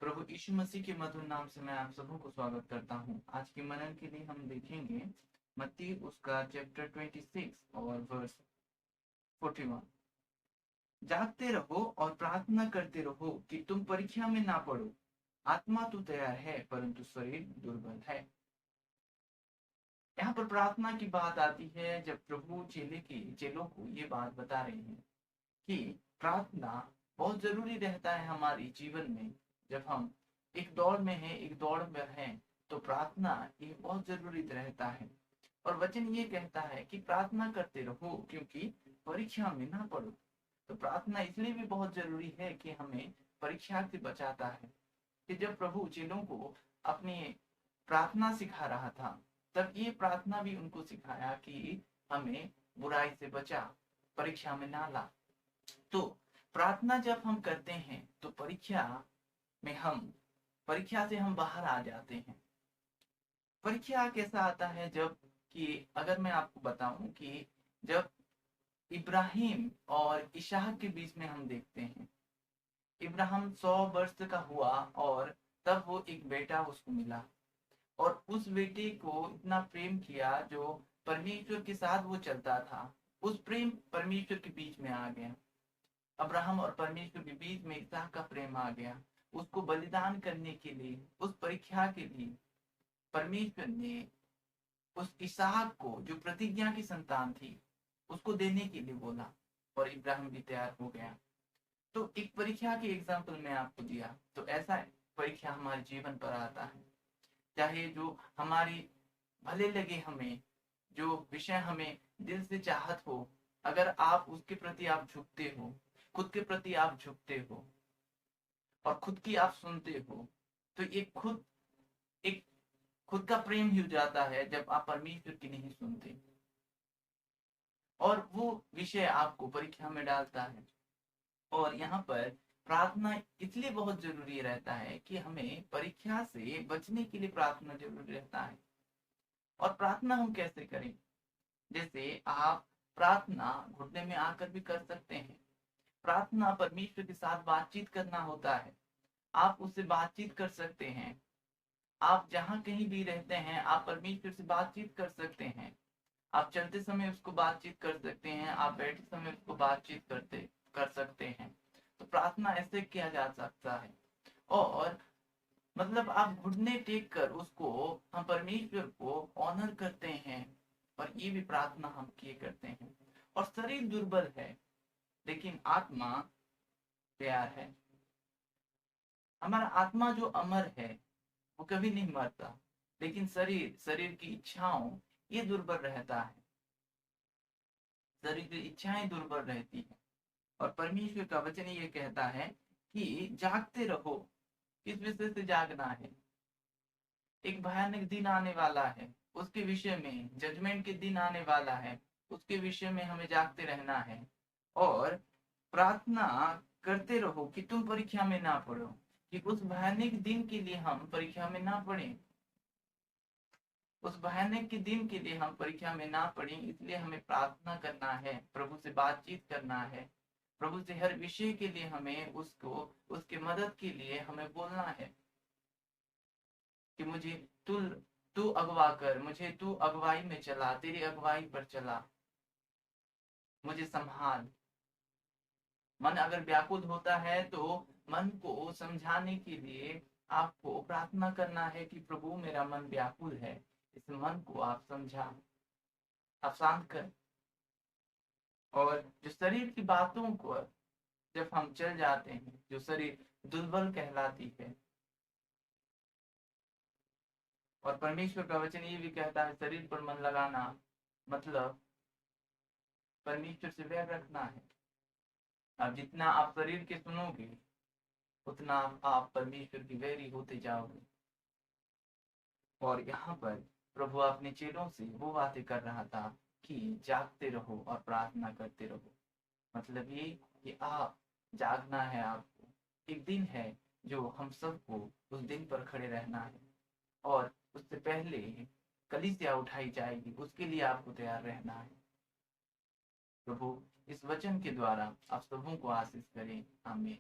प्रभु यीशु मसीह के मधुर नाम से मैं आप सबों को स्वागत करता हूं। आज के मनन के लिए हम देखेंगे मत्ती उसका चैप्टर 26 और वर्स 41। जागते रहो और प्रार्थना करते रहो कि तुम परीक्षा में ना पड़ो। आत्मा तो तैयार है परंतु शरीर दुर्बल है। यहाँ पर प्रार्थना की बात आती है जब प्रभु चेलों को ये बात बता रहे हैं कि प्रार्थना बहुत जरूरी रहता है हमारे जीवन में। जब हम एक दौड़ में हैं, एक दौड़ में हैं, तो प्रार्थना ये बहुत जरूरी रहता है। और वचन ये कहता है कि प्रार्थना करते रहो क्योंकि परीक्षा में ना पड़ो। तो प्रार्थना इसलिए भी बहुत जरूरी है कि हमें परीक्षा से बचाता है। कि जब प्रभु चेलों को अपनी प्रार्थना सिखा रहा था, तब ये प्रार्थना भी उनको सिखाया कि हमें बुराई से बचा, परीक्षा में ना ला। तो प्रार्थना जब हम करते हैं तो परीक्षा से हम बाहर आ जाते हैं। परीक्षा कैसा आता है जब कि अगर मैं आपको बताऊं कि जब इब्राहिम और इसहाक के बीच में हम देखते हैं, इब्राहिम 100 वर्ष का हुआ और तब वो एक बेटा उसको मिला और उस बेटे को इतना प्रेम किया जो परमेश्वर के साथ वो चलता था। उस प्रेम परमेश्वर के बीच में आ गया। अब्राहम और परमेश्वर के बीच में इसहाक का प्रेम आ गया। उसको बलिदान करने के लिए, उस परीक्षा के लिए परमेश्वर ने उस इसहाक को, जो प्रतिज्ञा की संतान थी, उसको देने के लिए बोला और इब्राहिम भी तैयार हो गया। तो एक परीक्षा की एग्जाम्पल मैं आपको दिया। तो ऐसा परीक्षा हमारे जीवन पर आता है, चाहे जो हमारी भले लगे, हमें जो विषय हमें दिल से चाहत हो, अगर आप उसके प्रति आप झुकते हो, खुद के प्रति आप झुकते हो और खुद की आप सुनते हो, तो एक खुद का प्रेम ही हो जाता है जब आप परमेश्वर की नहीं सुनते और वो विषय आपको परीक्षा में डालता है। और यहाँ पर प्रार्थना इसलिए बहुत जरूरी रहता है कि हमें परीक्षा से बचने के लिए प्रार्थना जरूरी रहता है। और प्रार्थना हम कैसे करें? जैसे आप प्रार्थना घुटने में आकर भी कर सकते हैं। प्रार्थना परमेश्वर के साथ बातचीत करना होता है। आप उससे बातचीत कर सकते हैं। आप जहां कहीं भी रहते हैं, आप परमेश्वर से बातचीत कर सकते हैं। आप चलते समय उसको बातचीत कर सकते हैं, आप बैठते समय उसको बातचीत कर सकते हैं। तो प्रार्थना ऐसे किया जा सकता है। और मतलब आप घुटने टेक कर उसको, हम परमेश्वर को ऑनर करते हैं और ये भी प्रार्थना हम किए करते हैं। और शरीर दुर्बल है लेकिन आत्मा तैयार है। हमारा आत्मा जो अमर है वो कभी नहीं मरता, लेकिन शरीर की इच्छाओं ये दुर्बल रहता है। शरीर की इच्छाएं दुर्बल रहती है। और परमेश्वर का वचन ये कहता है कि जागते रहो। किस विषय से जागना है? एक भयानक दिन आने वाला है, उसके विषय में, जजमेंट के दिन आने वाला है, उसके विषय में हमें जागते रहना है। और प्रार्थना करते रहो कि तुम परीक्षा में ना पड़ो, कि उस भयानक दिन के लिए हम परीक्षा में ना पड़े। उस भयानक के दिन के लिए हम परीक्षा में ना पड़े, इसलिए हमें प्रार्थना करना है, प्रभु से बातचीत करना है। प्रभु से हर विषय के लिए हमें उसके मदद के लिए हमें बोलना है कि मुझे तू तू अगवा कर, मुझे तू अगुवाई में चला, तेरी अगुवाई पर चला, मुझे संभाल। मन अगर व्याकुल होता है तो मन को समझाने के लिए आपको प्रार्थना करना है कि प्रभु मेरा मन व्याकुल है, इस मन को आप समझा, आप शांत कर। और जो शरीर की बातों को जब हम चल जाते हैं, जो शरीर दुर्बल कहलाती है, और परमेश्वर का वचन ये भी कहता है शरीर पर मन लगाना मतलब परमेश्वर से वैर रखना है। अब जितना आप शरीर के सुनोगे उतना आप परमेश्वर की वैरी होते जाओगे। और यहाँ पर प्रभु अपने चेलों से वो बातें कर रहा था कि जागते रहो और प्रार्थना करते रहो। मतलब ये कि आप जागना है, आपको एक दिन है जो हम सबको उस दिन पर खड़े रहना है और उससे पहले कलीसिया उठाई जाएगी, उसके लिए आपको तैयार रहना है। प्रभु इस वचन के द्वारा आप सबों को आशीष करें। आमीन।